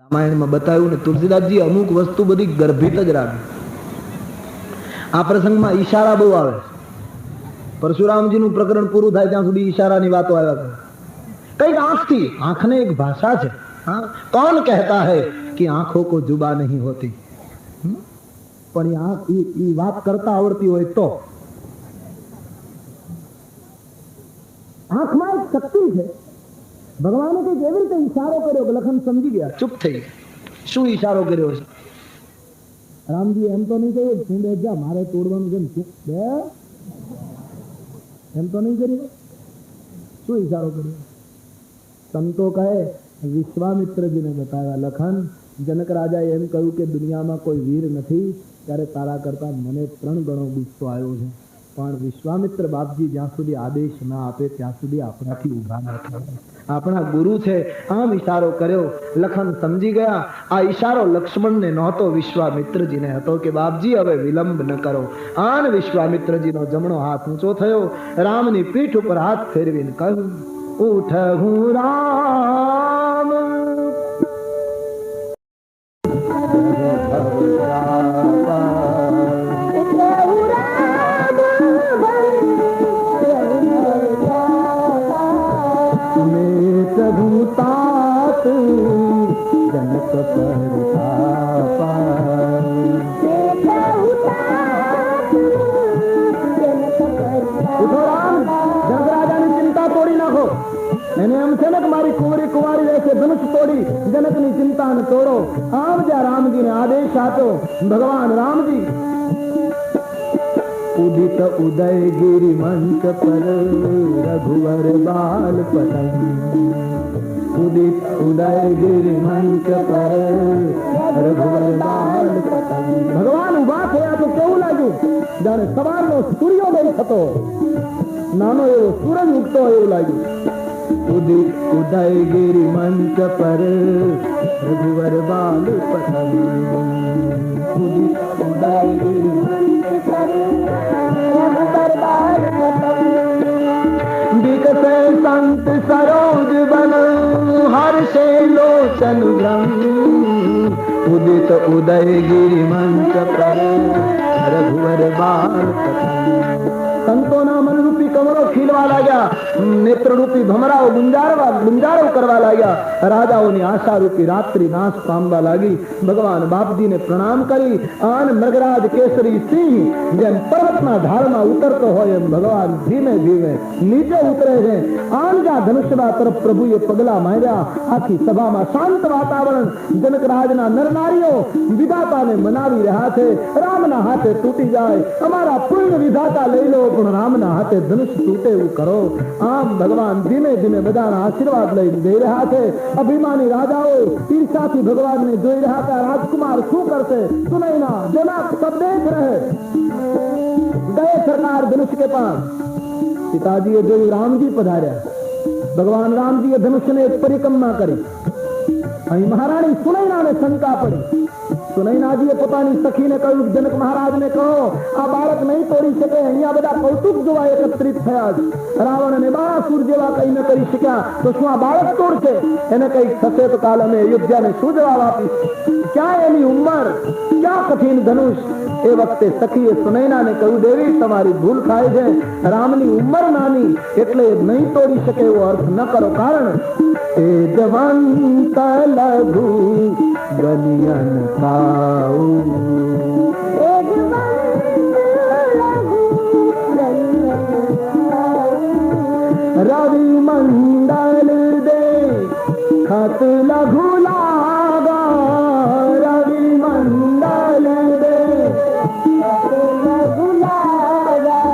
રામાયણમાં બતાવ્યું ને તુલસીદાસજી અમુક વસ્તુ બધી ગર્ભિત જ રાખે. આ પ્રસંગમાં ઈશારા બહુ આવે. પરશુરામજીનું પ્રકરણ પૂરું થાય ત્યાં સુધી ઈશારાની વાતો આવ્યા કરે. કઈક આંખથી, આંખને એક ભાષા છે. हाँ कौन कहता है कि आंखों को जुबा नहीं होती, પણ એ વાત કરતા આવડતી હોય તો. આંખમાં એક શક્તિ છે. ભગવાને કઈક એવી રીતે ઈશારો કર્યો કે લખન સમજી ગયા, ચૂપ થઈ ગયા. શું ઈશારો કર્યો છે? રામજી એમ તો નહીં કહ્યું તું બેસ જા મારે તોડવાનું છે, ચૂપ બે, એમ તો નહીં કર્યું. શું ઈશારો કર્યો? સંતો કહે વિશ્વામિત્રજીને બતાવ્યા, લખન જનક રાજાએ એમ કહ્યું કે દુનિયામાં કોઈ વીર નથી, ત્યારે તારા કરતા મને 3 ગણો ગુસ્સો આવ્યો છે. પણ વિશ્વામિત્ર બાપજી જ્યાં સુધી આદેશ ના આપે ત્યાં સુધી આપણાથી ઉભા ના થાય. આપણા ગુરુ છે. આમ ઈશારો કર્યો, લખન સમજી ગયા. આ ઈશારો લક્ષ્મણને નહોતો, વિશ્વામિત્રજીને હતો કે બાપજી હવે વિલંબ ન કરો. આન વિશ્વામિત્રજીનો જમણો હાથ ઊંચો થયો, રામની પીઠ ઉપર હાથ ફેરવીને કહ્યું, ઉઠહું રામ तात जनक जनकराजाની ચિંતા તોડી નાખો. એને એમ છે ને કે મારી કુંવરી કુંવારી રહેશે, ધનુષ તોડી જનકની ચિંતા ને તોડો. આમ જ્યાં રામજીને આદેશ આપ્યો, ભગવાન રામજી ઉદિત ઉદયગીરી મંચ પર રઘુવર બાલ પતંગ, ઉદિત ઉદયગીરી મંચ પર રઘુવર બાલ પતંગ. ભગવાન ઉભા થયા તો કેવું લાગ્યું? જાણે સવારનો સૂર્યોદય થતો, નાનો એવો સૂરજ ઉગતો એવું લાગ્યું. ઉદિત ઉદયગીરી મંચ પર રઘુવર બાલ પતંગ, ઉદિત ઉદયગીરી મંચ પર રઘુવર બાલ પતંગ. વિકસે સંત સરોજ બન હર્ષે લોચન ભ્રમ, ઉદિત ઉદયગીરી મંચ પર રઘુવર બાલ પતંગ. સંતોના મનરૂપી કમળો ખીલવા લાગ્યા, નેત્રરૂપી ભમરાઓ ગુંજારો કરવા લાગ્યા, રાજાઓની આશારૂપી રાત્રિ નાશ પામવા લાગી. ભગવાન બાપજીને પ્રણામ કરી આન મૃગરાજ કેસરી સિંહ જેમ પર્વતના ઢાળમાં ઉતરતો હોય એમ ભગવાન ધીમે ધીમે નીચે ઉતરે છે. આન જ્યાં ધનુષડા તરફ પ્રભુએ પગલા માંડ્યા. આખી સભામાં શાંત વાતાવરણ. જનકરાજના નરનારીઓ વિધાતાને મનાવી રહ્યા છે. રામના હાથે તૂટી જાય, અમારા પૂર્ણ વિધાતા લઈ લો, પણ રામના હાથે ધનુષ તૂટે એવું કરો. આમ ભગવાન ધીમે ધીમે બધાના આશીર્વાદ લઈને જઈ રહ્યા છે. અભિમાની રાજાઓ ઈર્ષાથી ભગવાનને જોઈ રહ્યા હતા. રાજકુમાર શું કરશે? સુનૈના જનક सब देख रहे. गए सरकार धनुष के पास. पिताजीए જોયું રામજી પધાર્યા. ભગવાન રામજીએ ધનુષને એક પરિક્રમા કરી. અહીં મહારાણી સુનૈનાને શંકા પડી. સુનૈનાજીએ પોતાની સખીને કહ્યું, જનક મહારાજને કહો આ બાળક નહીં તોડી શકે. અહીંયા બધા કૌતુક જોવા એકત્રિત થયા છે. રાવણ અને બાણાસુર જેવા કઈ ન કરી શક્યા તો શું આ બાળક તોડશે? એને કઈક થશે તો કાલ અમે અયોધ્યાને શું જવાબ આપીશ? ક્યાં એની ઉંમર, ક્યાં કઠિન ધનુષ? એ વખતે સખીએ સુનૈનાને કહ્યું, દેવી તમારી ભૂલ થાય છે. રામની ઉંમર નાની એટલે નહીં તોડી શકે એવો અર્થ ન કરો. કારણ એ જવંત લઘુ ગનિયન કાઉ, રવિ મંડલ દે ખત લઘુ લાગા, રવિ મંડલ દે ખત લઘુ લાગા,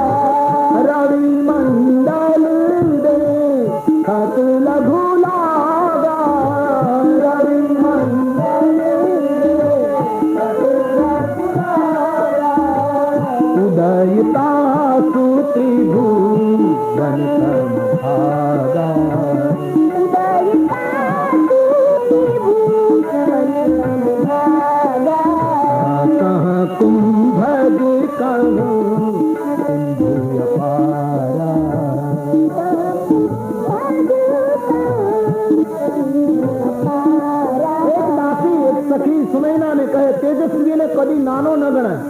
રવિ મંડલ દે ખત લઘુ લાગા, રવિ મંડલ ઉદયતા સુતિ ભૂગન સંભાગા, ઉદયતા સુતિ ભૂગન સંભાગા, કહ કુંભજ કહું સિંધુ અપારા, એક દાખલો તેજસ્વીને કદી નાનો ન ગણાય.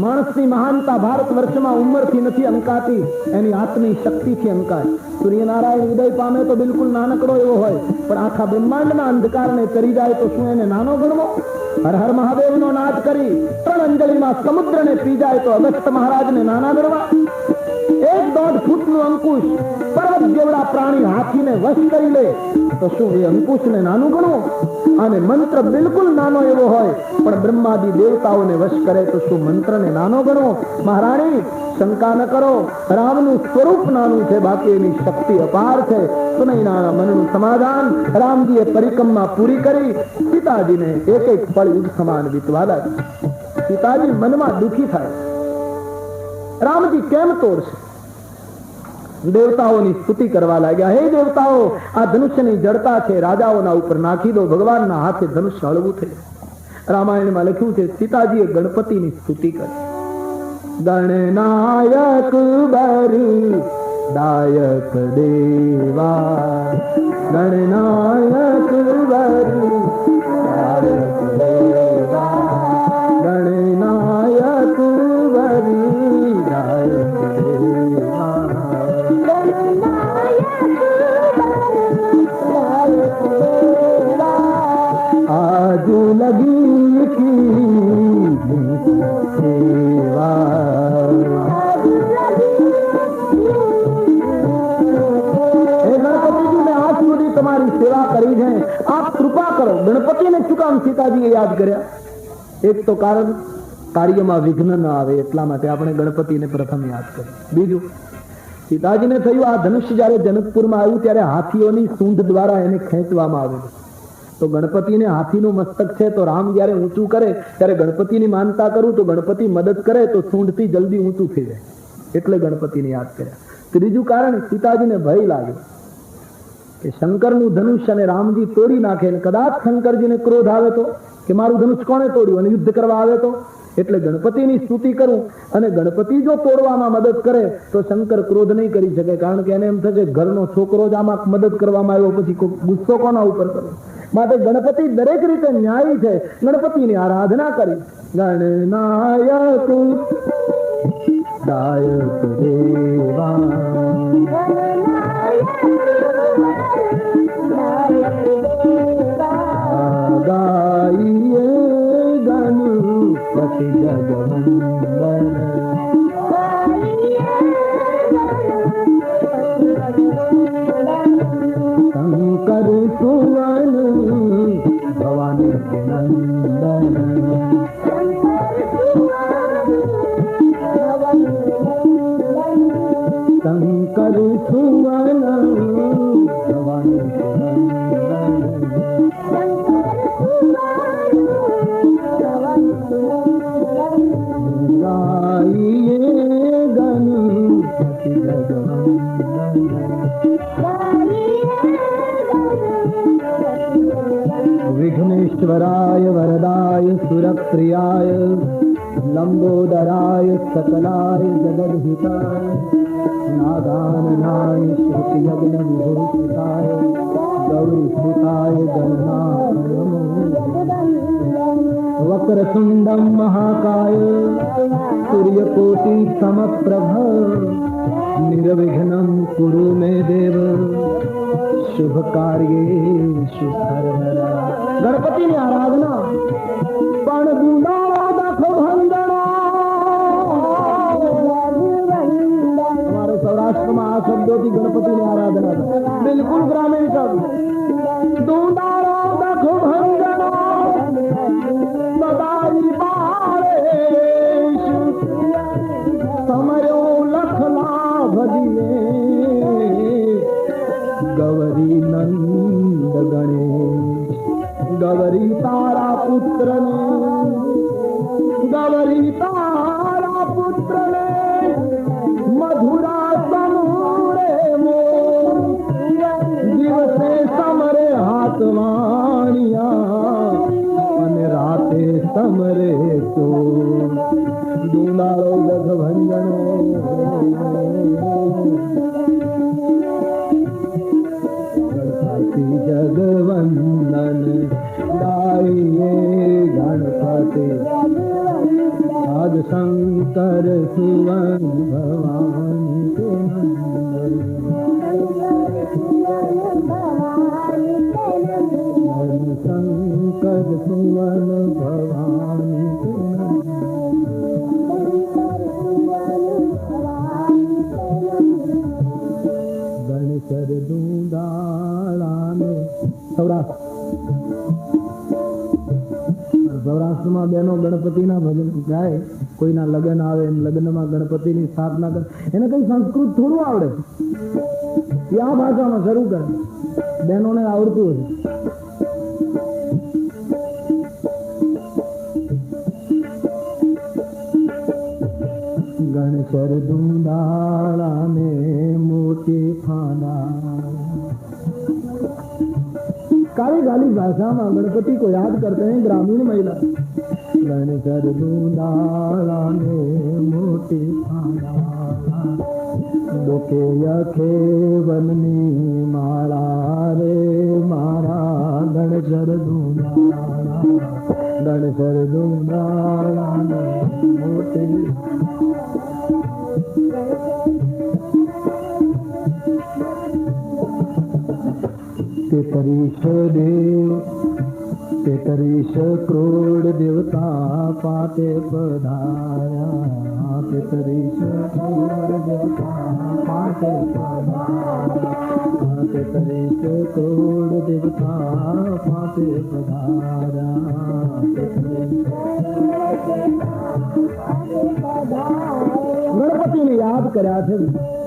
માણસની મહાનતા ભારત વર્ષમાં ઉંમરથી નથી અંકાતી, એની આત્મી શક્તિથી અંકાય. સૂર્યનારાયણ ઉદય પામે તો બિલકુલ નાનકડો એવો હોય, પણ આખા બ્રહ્માંડના અંધકારને કરી જાય તો શું એને નાનો ગણવો? હર હર મહાદેવનો નાદ કરી 3 અંજલિમાં સમુદ્રને પી જાય તો અગસ્ત્ય મહારાજને નાના ગણવા? 1.5 ફૂટનું અંકુશ પર્વત જેવડા પ્રાણી હાથીને વશ કરી લે તો શું એ અંકુશને નાનું ગણવું? અને મંત્ર બિલકુલ નાનો એવો હોય પણ બ્રહ્માદિ દેવતાઓને વશ કરે તો શું મંત્રને નાનો ગણવો? મહારાણી, શંકા ન કરો. રામનું સ્વરૂપ નાનું છે, બાકી એની શક્તિ અપાર છે. સુનૈનાના મનનું સમાધાન રામજીએ પરિક્રમા પૂરી કરી સીતાજીને એક એક પળ યુગ સમાન વીતવા લાગ્યા. સીતાજી મનમાં દુઃખી થાય, રામજી કેમ તોડશે? દેવતાઓની સ્તુતિ કરવા લાગ્યા. હે દેવતાઓ, આ ધનુષ્યની જડતા છે, રાજાઓના ઉપર નાખી દો. ભગવાનના હાથે ધનુષ્ય હળવું થઈ. રામાયણમાં લખ્યું છે, સીતાજીએ ગણપતિની સ્તુતિ કરી. ગણનાયક બરી દાયક દેવા, ગણનાયક બરી દાયક દેવા, ગણનાયક બરી દાયક દેવા, આજુ લગી કી સેવા. તમારી સેવા કરી છે, આપ કૃપા કરો. ગણપતિને શું કામ સીતાજીએ યાદ કર્યા? એક તો કારણ કાર્યમાં વિઘ્ન ન આવે એટલા માટે આપણે ગણપતિને પ્રથમ યાદ કર્યું. બીજું, સીતાજીને થયું આ ધનુષ્ય જયારે જનકપુરમાં આવ્યું ત્યારે હાથીઓની સૂંઢ દ્વારા એને ખેંચવામાં આવેલું. તો ગણપતિને હાથીનું મસ્તક છે, તો રામ જયારે ઊંચું કરે ત્યારે ગણપતિની માનતા કરું તો ગણપતિ મદદ કરે તો સૂંઢથી જલ્દી ઊંચું થઈ જાય, એટલે ગણપતિને યાદ કર્યા. ત્રીજું કારણ, સીતાજીને ભય લાગ્યો કે શંકરનું ધનુષ્ય અને રામજી તોડી નાખે, કદાચ શંકરજીને ક્રોધ આવે તો કે મારું ધનુષ કોણે તોડ્યું અને યુદ્ધ કરવા આવે તો. એટલે ગણપતિની સ્તુતિ કરું, અને ગણપતિ જો તોડવામાં મદદ કરે તો શંકર ક્રોધ નહીં કરી શકે, કારણ કે એને એમ થશે ઘરનો છોકરો જ આમાં મદદ કરવામાં આવ્યો, પછી ગુસ્સો કોના ઉપર કરે? માટે ગણપતિ દરેક રીતે ન્યાયી છે. ગણપતિની આરાધના કરી. ગણનાયક દાયક દેવા, ગાઈએ ગણપતિ જગવંદન, શંકર સુવન ભવાની નંદન, શંકર સુવન ભવાની ગાઈએ ગણપતિ જગવંદન, વિઘ્નેશ્વરાય વરદાય સુરપ્રિયાય લંબોદરાય સકલાય જગદહિતાય નાદાનનાય શ્રુતિયગ્ન વિભૂષિતાય ગૌરીસુતાય ગણનાય વક્રતુંડમ મહાકાય સૂર્યકોટિ સમપ્રભ નિર્વિઘ્નમ કુરુ મે દેવ શુભ કાર્યેષુ સર્વદા. ગણપતિની આરાધના પણ દુંડાળો દાખો ભંગણા. અમારે સૌરાષ્ટ્રમાં આ શબ્દોથી ગણપતિની આરાધના બિલકુલ ગ્રામીણ શબ્દ. દુંડાળો દાખો ભંગણા સદાઈ બાળેશ સમયો લખ લાભ દિયે ગૌરી નંદ ગણેશ. ગૌરી તારા પુત્ર ને, ગૌરી તારા પુત્ર ને મધુરા સમૂરે મો દિવસે સમરે હાથ વાણિયા અને રાતે સમરે તો દુલાળો ગગભંજનો. ગણપતિ જગવંદન ગાઈએ ગણ गणपति आज शंकर सुवन भवानी के नंदन शंकर सुवन भवानी के गणेशर दूंदाड़ा में सौराष्ट्र में बहनों गणपति ना भजन गाय कोई ना लग्न आवे लग्न में गणपति की स्थापना कर એને કઈ સંસ્કૃત થોડું આવડે આ ભાષામાં શરૂ કરે બહેનોને આવડતું હોય गणेशर दूंदाड़ा में मोती खाना काली गाली भाषा में गणपति को याद करते हैं ग्रामीण महिला गणेशर दूंदाड़ा में मोती खाना लोके यखे वननी माला रे मारा गणेशर दूंदाड़ा में मोती तेतरीश क्रोड़ देवता पाते पधारा तेतरीश क्रोड़ देवता पाते पधारा तेतरीश क्रोड़ देवता पाते पधारा गणपति ने याद કર્યા છે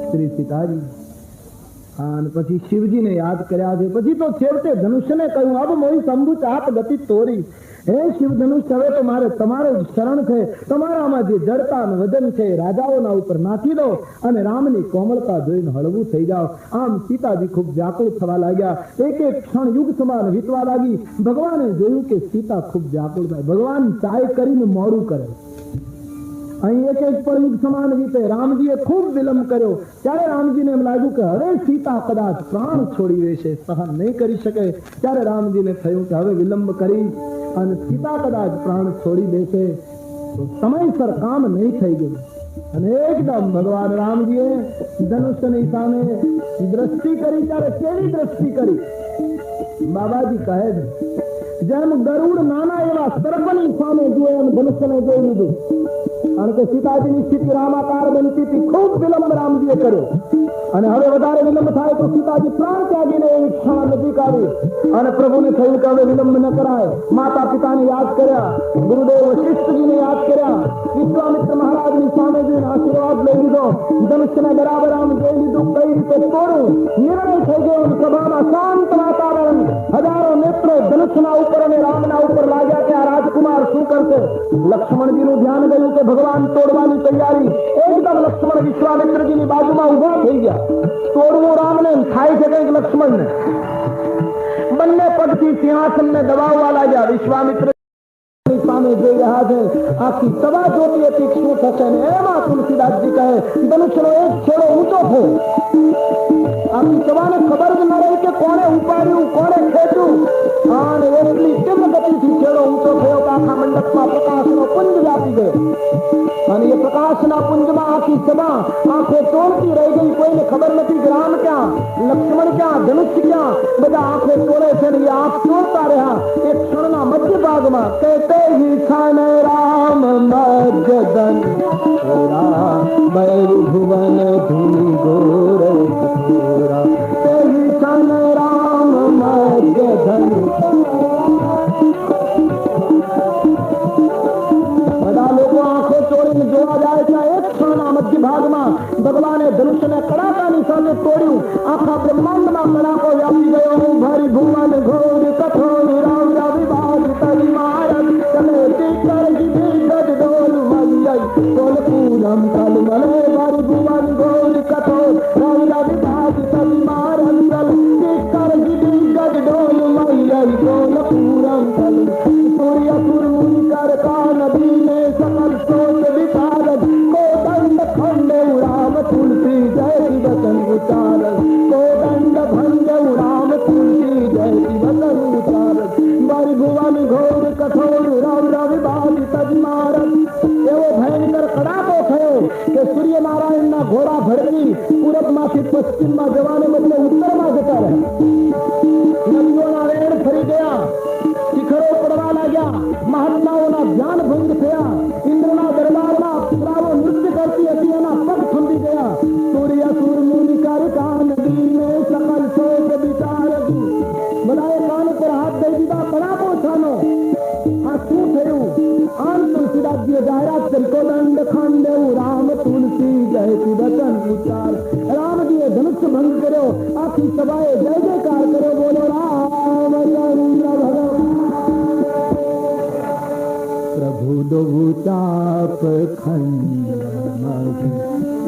શ્રી સીતાજી અને પછી શિવજીને યાદ કર્યા છે પછી તો છેવટે ધનુષ્યને કહ્યું અબ મોઈ શંભુ ચાપ ગતિ તોરી હે શિવ ધનુષ હવે તો મારે તમારે શરણ છે તમારામાં જે જડતા અને વજન છે રાજાઓના ઉપર નાખી દો અને રામની કોમળતા જોઈને હળવું થઈ જાઓ આમ સીતાજી ખૂબ વ્યાકુળ થવા લાગ્યા એક એક ક્ષણ યુગ સમાન વીતવા લાગી ભગવાને જોયું કે સીતા ખૂબ વ્યાકુળ થાય ભગવાન ચાય કરીને મોડું કરે અહીં એક એક પર યુગ સમાન વીતે રામજીએ ખૂબ વિલંબ કર્યો ત્યારે રામજીને એમ લાગ્યું કે હવે સીતા કદાચ પ્રાણ છોડી દેશે સહન નહીં કરી શકે ત્યારે રામજીને થયું કે હવે વિલંબ કરી અને સીતા કદાચ પ્રાણ છોડી દેશે તો સમયસર કામ નહીં થઈ ગયું અને એકદમ ભગવાન રામજીએ ધનુષ્યની સામે દ્રષ્ટિ કરી ત્યારે કેવી દ્રષ્ટિ કરી બાબાજી કહે છે જેમ ગરુડ નાના એવા સર્પની સામે જુએ એમ ધનુષ્યને જોઈ લીધું કારણ કે સીતાજીની સ્થિતિ રામાકાર બનતી હતી ખૂબ વિલંબ રામજીએ કર્યો અને હવે વધારે વિલંબ થાય તો સીતાજી પ્રાણ ત્યાગીને એવી ક્ષણ નજીક આવી અને પ્રભુને થયું કે હવે વિલંબ ન કરાય માતા પિતાને યાદ કર્યા ગુરુદેવ વશિષ્ઠજીને યાદ કર્યા વિશ્વામિત્ર મહારાજની સામે જઈને આશીર્વાદ લઈ લીધો ધનુષ્યને બરાબર આમ જોઈ લીધું કઈ રીતે તોડું નિર્ણય થઈ ગયો સભામાં શાંત વાતાવરણ હજારો નેત્રો ધનુષ્યના ઉપર અને રામના ઉપર લાગ્યા કે આ રાજકુમાર શું કરશે લક્ષ્મણજીનું ધ્યાન ગયું કે ભગવાન તોડવાની તૈયારી એકદમ લક્ષ્મણ વિશ્વામિત્રજીની બાજુમાં ઉભા થઈ ગયા તોડવું રામને થાય છે કંઈક લક્ષ્મણને બંને પગથી સિંહાસનને દબાવવા લાગ્યા વિશ્વામિત્ર સામે જોઈ રહ્યા છે આખી સભા જોતી હતી શું થશે ને એમાં તુલસીદાસજી કહે ધનુષ્યનો એક છેડો ઊંચો થયો આખી સભાને ખબર જ ન રહી કે કોણે ઉપાડ્યું કોણે ખેંચ્યું અને એટલી તીવ્ર ગતિથી છેડો ઊંચો થયો કે આખા મંડપમાં પ્રકાશનો પુંજ વ્યાપી ગયો અને એ પ્રકાશના પુંજમાં આખી સભા આંખો તોડતી રહી ગઈ કોઈને ખબર નથી કે રામ ક્યાં લક્ષ્મણ ક્યાં ધનુષ્ય ક્યાં બધા આંખો તોડે છે ને એ આંખ તોડતા રહ્યા એક ક્ષણના મધ્ય ભાગમાં કહેતે રામ મજ્જન बैरु भुवन धूलि गोर राम मध्य धन બધા લોકો આંખો તોડીને જોવા જાય છે એક ક્ષણના મધ્ય ભાગમાં ભગવાને ધનુષ્યને કડાકાની સાથે તોડ્યું આખા બ્રહ્માંડમાં કડાકો વ્યાપી ગયો ભરી ભુવન ઘોર કઠોર રામ વિભાગ તરી મારત તમે ટીકર ગજ ડોલ મૈયઈ કોલપુરમ કલમલે ભરી ભુવન ઘોર કઠોર રામ વિભાગ તરી મારત ટીકર ગજ ડોલ મૈયઈ કોલપુરમ કલ સૂર્યપુર મુનિકર કા નદી ને सकल सोच विचारत को दंड खंड उड़ाम तुलसी जय वतन उचारत को दंड भंग उड़ाम तुलसी जय वतन उचारत बारी भुवन घोर कठोर राम राम ઘોડા ભડકી પૂરબમાંથી પશ્ચિમમાં જવાને બદલે ઉત્તરમાં જતા રહ્યા. નદીઓના વેણ ફરી ગયા, શિખરો પડવા લાગ્યા, મહાત્માઓના ધ્યાન ભંગ થયા, ઇન્દ્રના દરબારમાં અપ્સરાઓ નૃત્ય કરતી હતી, એના પગ થંભી ગયા. સૂર્ય સુર મુનિ કર કાન દીને સકલ શોક વિચારતી. બધાએ કાન પર હાથ દઈ દીધા, પડાપો છાનો. આ શું થયું? આમ તુલસીદાસજીએ જાહેરાત કરી, કોદંડ ખંડ રામ તુલસી જયતી વચન ઉચ્ચાર. રામજીએ ધનુષ્ય ભંગ કર્યો, આખી સભાએ જય જયકાર કર્યો, બોલો રામચંદ્ર ભગવાન. પ્રભુ દો ચાપ ખંડ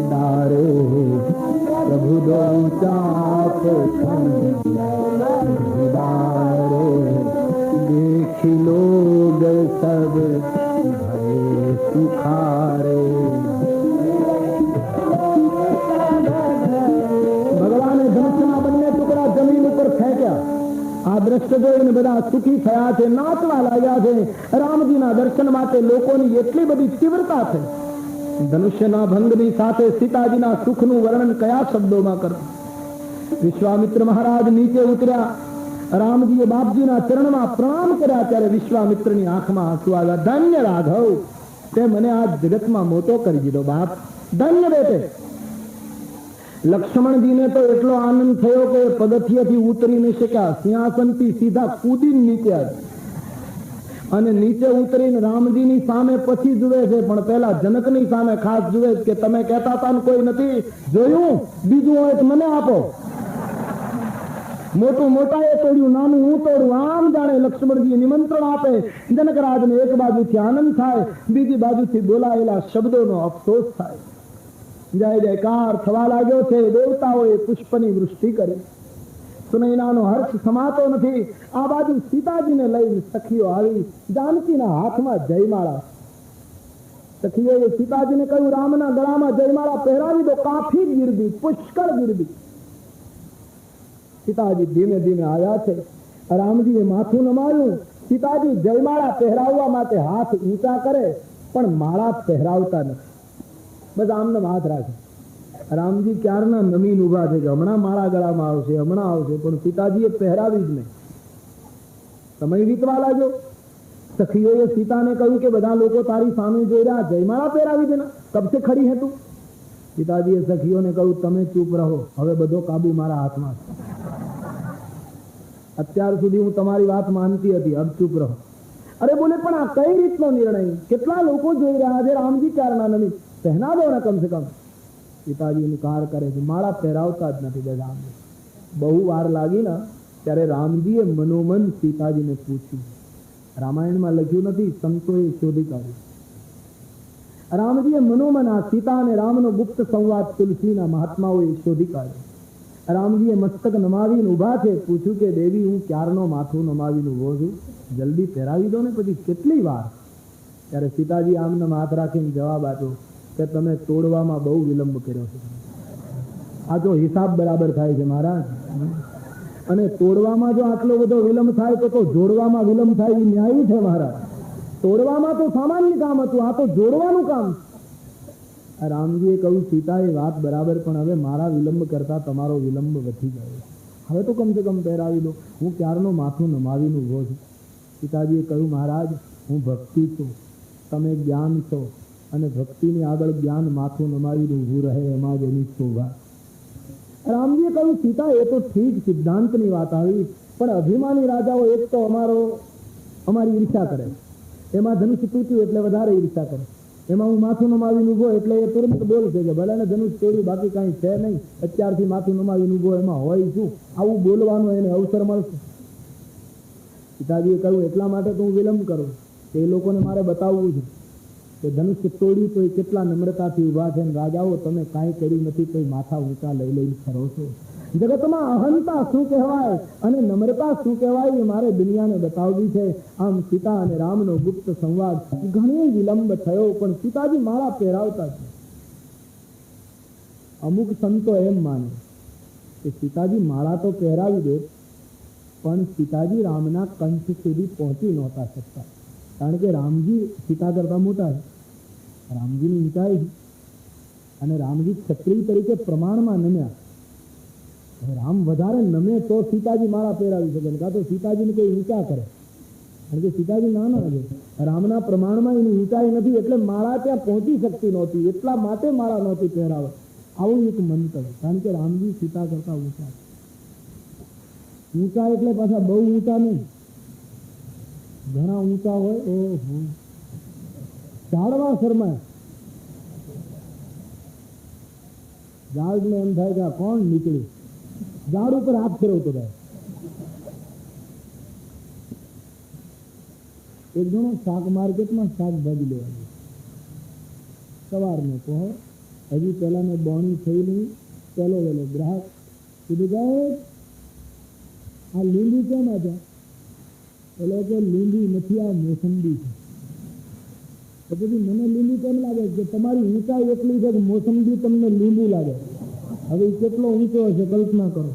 ડારે, પ્રભુ દો ચાપ ખંડ ડારે, देखी लोग सब भय सुखारे. ભગવાને ધનુષ્યના બંને ટુકડા જમીન ઉપર ફેંક્યા. આ દ્રશ્ય જોઈને બધા સુખી થયા છે, નાચવા લાગ્યા છે. રામજીના દર્શન માટે લોકોની એટલી બધી તીવ્રતા છે. ધનુષ્યના ભંગની સાથે સીતાજીના સુખનું વર્ણન કયા શબ્દોમાં કરવું? વિશ્વામિત્ર મહારાજ નીચે ઉતર્યા, રામજીએ બાપજીના ચરણમાં પ્રણામ કર્યા, ત્યારે વિશ્વામિત્રની આંખમાં આંસુ આવ્યા. ધન્ય રાઘવ, તે મને આ જગતમાં મોટો કરી દીધો બાપ, ધન્ય બેટે. લક્ષ્મણજીને તો એટલો આનંદ થયો કે પગથિયેથી ઉતરી ન શક્યા, સિંહાસનથી સીધા કૂદીને નીચે આવ્યા. અને નીચે ઉતરીને રામજીની સામે પછી જુએ છે, પણ પેલા જનકની સામે ખાસ જુએ કે તમે કહેતા હતા કોઈ નથી જોયું, બીજું હોય તો મને આપો. મોટું મોટાએ તોડ્યું, નાનું હું તોડું. આમ જાણે લક્ષ્મણજી નિમંત્રણ આપે. જનકરાજને એક બાજુથી આનંદ થાય, બીજી બાજુથી બોલાયેલા શબ્દોનો અફસોસ થાય. જય જયકાર થવા લાગ્યો છે. દેવતાઓએ પુષ્પની વૃષ્ટિ કરી. સુનૈનાનો હર્ષ સમાતો નથી. આ બાજુ સીતાજીને લઈને સખીઓ આવી. જાનકીના હાથમાં જયમાળા. સખીઓએ સીતાજીને કહ્યું, રામના ગળામાં જયમાળા પહેરાવી દો. કાફી ગીરદી, પુષ્કળ ગીરદી. સીતાજી ધીમે ધીમે આવ્યા છે. રામજીએ માથું નમાવ્યું. સીતાજી જયમાળા પહેરાવવા માટે હાથ ઊંચા કરે, પણ માળા પહેરાવતા નથી. બસ આમને હાથ રાખે. રામજી ક્યારના નમીન ઉભા છે કે હમણાં માળા ગળામાં આવશે, હમણાં આવશે, પણ સીતાજીએ પહેરાવી જ નહીં. સમય વીતવા લાગ્યો. સખીઓએ સીતાને કહ્યું કે બધા લોકો તારી સામે જોઈ રહ્યા, જયમાળા પહેરાવી દેના, કબ સે ખડી હે તું? સીતાજીએ સખીઓને કહ્યું, તમે ચૂપ રહો, હવે બધો કાબુ મારા હાથમાં છે. અત્યાર સુધી હું તમારી વાત માનતી હતી, અબ ચૂપ રહો. અરે બોલે, પણ આ કઈ રીતનો નિર્ણય? કેટલા લોકો જોઈ રહ્યા છે, રામજી ક્યારના નહીં, પહેના દો ને કમ સે કમ. સીતાજી ઇનકાર કરે છે, માળા પહેરાવતા જ નથી. રામજી બહુ વાર લાગી ને, ત્યારે રામજીએ મનોમન સીતાજીને પૂછ્યું. રામાયણમાં લખ્યું નથી, સંતોએ શોધી કાઢ્યું. રામજીએ મનોમન આ સીતા અને રામનો ગુપ્ત સંવાદ તુલસીના મહાત્માઓએ શોધી કાઢ્યો. રામજીએ મસ્તક નમાવીને ઉભા છે. પૂછ્યું કે દેવી, હું ક્યારનો માથું નમાવીને ઉભો છું, જલ્દી પહેરાવી દો ને, પછી કેટલી વાર? ત્યારે સીતાજી આમને હાથ રાખીને જવાબ આપ્યો કે તમે તોડવામાં બહુ વિલંબ કર્યો છે. આ જો હિસાબ બરાબર થાય છે મહારાજ. અને તોડવામાં જો આટલો બધો વિલંબ થાય તો જોડવામાં વિલંબ થાય એ ન્યાયી છે મહારાજ. તોડવામાં તો સામાન્ય કામ હતું, આ તો જોડવાનું કામ. રામજીએ કહ્યું, સીતા એ વાત બરાબર, પણ હવે મારા વિલંબ કરતા તમારો વિલંબ વધી ગયો. હવે તો કમ સે કમ પહેરાવી દો, હું ક્યારનો માથું નમાવીને ઉભો છું. સીતાજીએ કહ્યું, મહારાજ હું ભક્તિ છું, તમે જ્ઞાન છો, અને ભક્તિની આગળ જ્ઞાન માથું નમાવીને ઊભું રહે, એમાં જ એની શોભા. રામજીએ કહ્યું, સીતા એ તો ઠીક સિદ્ધાંતની વાત આવી, પણ અભિમાની રાજાઓ એક તો અમારી ઈર્ષા કરે. એમાં ધનુષ તૂટ્યું એટલે વધારે ઈર્ષા કરે. એમાં હું માથું નમાવીને ઉભો એટલે એ તુરંત બોલશે કે ભલે ને ધનુષ તોડ્યું, બાકી કાંઈ છે નહીં, અત્યારથી માથું નમાવીને ઉભો, એમાં હોય શું? આવું બોલવાનું એને અવસર મળશે. પિતાજીએ કહ્યું, એટલા માટે તો હું વિલંબ કરું કે એ લોકોને મારે બતાવવું છે કે ધનુષ્ય તોડ્યું તો એ કેટલા નમ્રતાથી ઉભા છે. રાજાઓ તમે કાંઈ કર્યું નથી તો માથા ઊંચા લઈ લઈને ફરો છો. જગતમાં અહંતા શું કહેવાય અને નમ્રતા શું કહેવાય એ મારે દુનિયાને બતાવવી છે. આમ સીતા અને રામનો ગુપ્ત સંવાદ ઘણી વિલંબ થયો, પણ સીતાજી માળા પહેરાવતા છે. અમુક સંતો એમ માને કે સીતાજી માળા તો પહેરાવી દે, પણ સીતાજી રામના કંઠ સુધી પહોંચી નહોતા શકતા, કારણ કે રામજી સીતા કરતા મોટા છે, રામજીની ઊંચાઈ. અને રામજી ક્ષત્રિય તરીકે પ્રમાણમાં નમ્યા. રામ વધારે નમે તો સીતાજી માળા પહેરાવી શકે, કાં તો સીતાજીને કઈ ઊંચા કરે, કારણ કે સીતાજી નાના છે. રામના પ્રમાણમાં એની ઊંચાઈ નથી એટલે માળા ત્યાં પહોંચી શકતી નહોતી, એટલા માટે માળા નહોતી પહેરાવે. આવું એક મંતવ્ય, કારણ કે રામજી સીતા કરતા ઊંચા. ઊંચા એટલે પાછા બહુ ઊંચા નહીં, ઘણા ઊંચા હોય. ઓહો, ઝાડવા શરમાય. ઝાડને એમ થાય કે આ કોણ નીકળ્યું, ઝાડ ઉપર હાથ ફેરવતો થાય. એક જણો શાક માર્કેટમાં શાકભાજી લેવા ગયો, સવારનો પહોર, હજી પેલા ને બોણી થઈ નહીં, પેલો વેલો ગ્રાહક કીધું જાય આ લીંબુ કેમ હતા? પેલો કે લીંબુ નથી, આ મોસંબી છે. તો પછી મને લીંબુ કેમ લાગે કે તમારી ઊંચાઈ એટલી છે કે મોસંબી તમને લીંબુ લાગે. હવે કેટલો ઊંચો હશે કલ્પના કરો.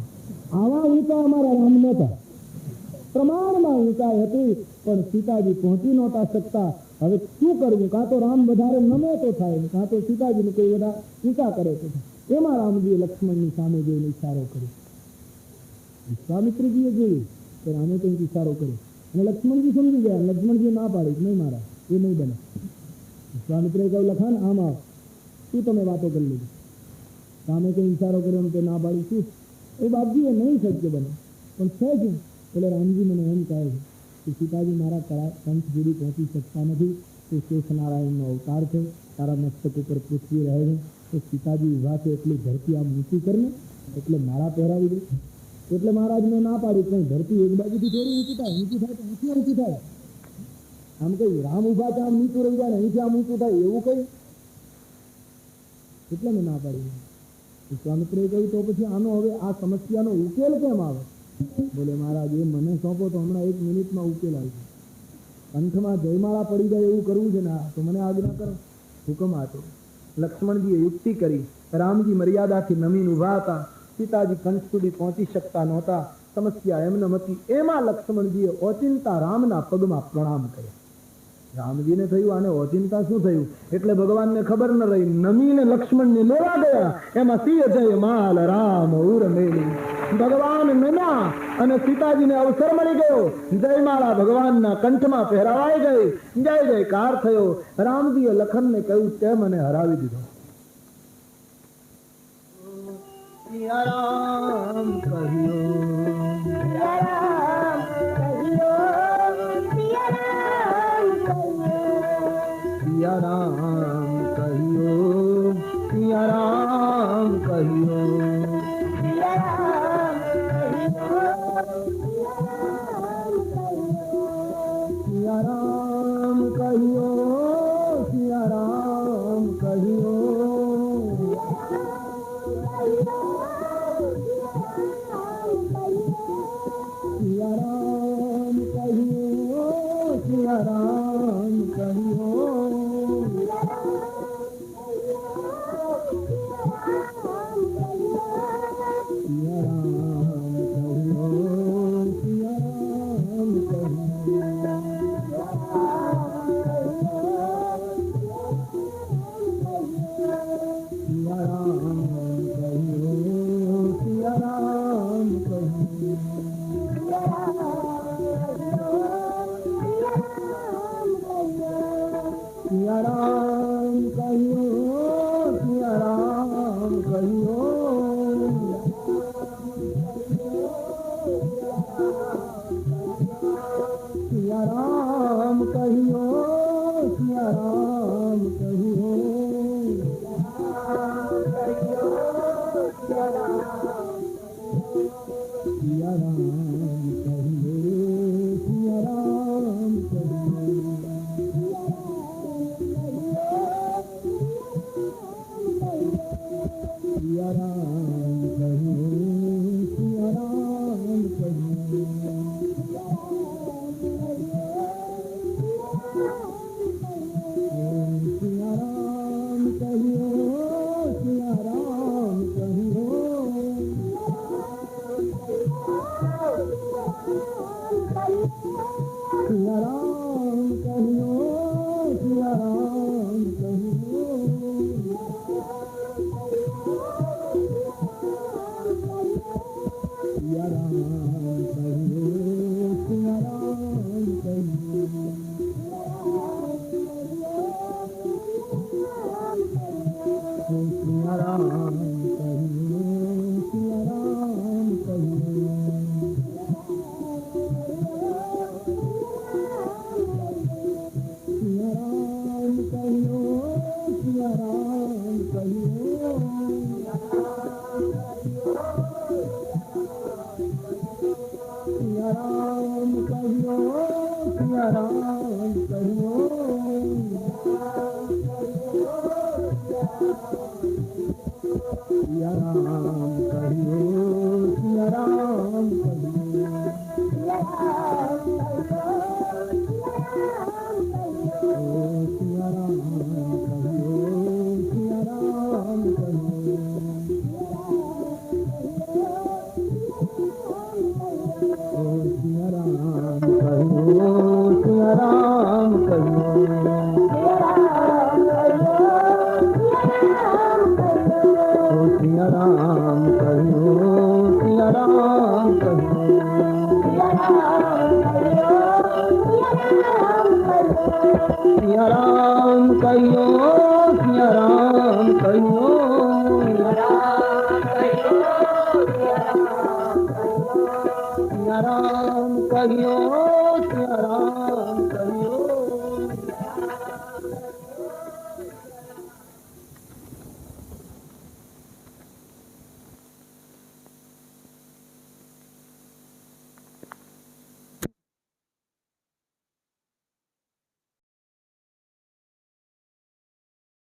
આવા ઊંચા અમારા રામ નહોતા, પ્રમાણમાં ઊંચાઈ હતી પણ સીતાજી પહોંચી નહોતા શકતા. હવે શું કરવું? કાં તો રામ વધારે નમે તો થાય, કાં તો સીતાજીને કોઈ બધા ઊંચા કરે તો થાય. એમાં રામજીએ લક્ષ્મણની સામે જોઈને ઈશારો કર્યો. વિશ્વામિત્રજીએ જોયું કે રામે કંઈક ઈશારો કર્યો અને લક્ષ્મણજી સમજી ગયા. લક્ષ્મણજી ના પાડી, નહીં મારા, એ નહીં બને. વિશ્વામિત્રએ કહ્યું લખાણ આમ આવ, શું તમે વાતો કરી લીધી? સામે કંઈ ઈશારો કર્યો ને તે ના પાડી, શું એ બાપજીએ નહીં શક્ય બને. પણ છે શું? એટલે રામજી મને એમ કહે છે કે સીતાજી મારા કંઠ સુધી પહોંચી શકતા નથી, તે શેષનારાયણનો અવતાર છે, તારા મસ્તક ઉપર પૃથ્વી રહે છે, તો સીતાજી ઉભા છે એટલી ધરતી આમ ઊંચી કરીને એટલે માળા પહેરાવી દે. એટલે મહારાજને ના પાડી, કંઈ ધરતી એક બાજુથી થોડી ઊંચી થાય, ઊંચી થાય તો ઊંચી ઊંચી થાય. આમ કઈ રામ ઉભા છે આમ નીચું રહી જાય ને અહીંથી આમ ઊંચું થાય એવું કઈ, એટલે મેં ના પાડી. વિશ્વામિત્રએ કહ્યું તો પછી આનો હવે આ સમસ્યાનો ઉકેલ કેમ આવે? બોલે મહારાજ એ મને સોંપો તો હમણાં 1 મિનિટમાં ઉકેલ આવી જાય. કંઠમાં જયમાળા પડી જાય એવું કરવું છે ને, તો મને આજ્ઞા કરો. હુકમ હતો. લક્ષ્મણજીએ યુક્તિ કરી. રામજી મર્યાદાથી નમીન ઉભા હતા, સીતાજી કંઠ સુધી પહોંચી શકતા નહોતા. સમસ્યા એમને હતી. એમાં લક્ષ્મણજીએ ઓચિંતા રામના પગમાં પ્રણામ કર્યા. રામજીને થયું આને ઓચિંતા શું થયું, એટલે ભગવાનને ખબર ન રહી, નમીને લક્ષ્મણને લેવા ગયા. એમાં સિંહ જય માલ રામ ઉર મેલી. ભગવાન નમ્યા અને સીતાજીને અવસર મળી ગયો. જયમાળા ભગવાનના કંઠમાં પહેરાવાઈ ગઈ. જય જયકાર થયો. રામજીએ લખનને કહ્યું તે મને હરાવી દીધો. રામ કહ્યું, સિયા રામ કહ્યું, સિયા રામ કહ્યું, સિયા રામ કહ્યું, સિયા રામ કહ્યું, સિયા રામ કહ્યું. प्रभु